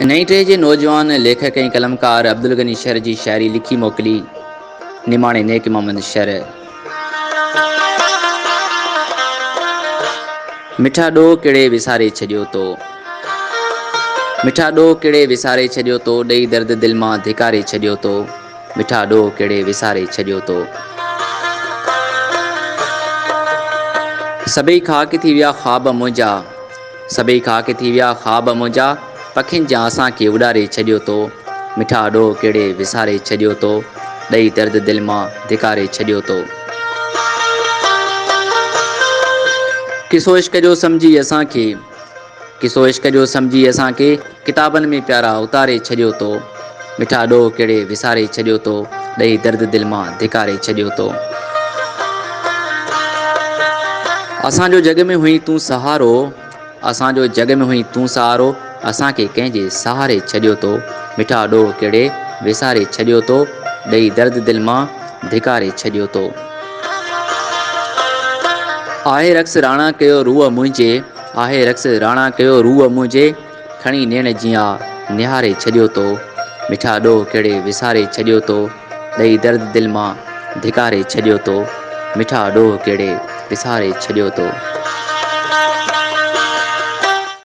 नई टे जे नौजवान लेखक ऐं कलमकार अब्दुल गनी शर जी शायरी लिखी मोकिली निमाणे नेक मोहम्मद शर। मिठा ॾोह किड़े विसारे छॾियो तो, मिठा ॾोह किड़े विसारे छॾियो तो, ॾेई दर्द दिल मां धिकारे छॾियो तो, मिठा ॾोह किड़े विसारे छॾियो तो। सभई ख़ाक थी विया ख़्वाब मुंहिंजा, सभई ख़ाक थी विया ख़्वाब मुंहिंजा, पखियुनि जा असांखे उॾारे छॾियो तो, मिठा ॾोह किड़े विसारे छॾियो तो, ॾेई दर्द दिल मां धिकारे छॾियो तो। किसो इश्क जो सम्झी असांखे, किसो इश्क जो सम्झी असांखे, किताबनि में प्यारा उतारे छॾियो तो, मिठा ॾोह किड़े विसारे छॾियो तो, ॾेई दर्द दिल मां धिकारे छॾियो तो। असांजो जग में हुई तूं सहारो, असांजो जग में हुई तूं सहारो, असांखे कंहिंजे सहारे छॾियो तो, मिठा ॾोह किड़े विसारे छॾियो तो, ॾेई दर्द दिल मां धिकारे छॾियो तो। आहे रक्स राणा कयो रूह मुंहिंजे, आहे रक्स राणा कयो रूह मुंहिंजे, खणी नेण जिया निहारे छॾियो तो, मिठा ॾोह किड़े विसारे छॾियो तो, ॾेई दर्द दिल मां धिकारे छॾियो तो, मिठा ॾोह किड़े विसारे छॾियो तो।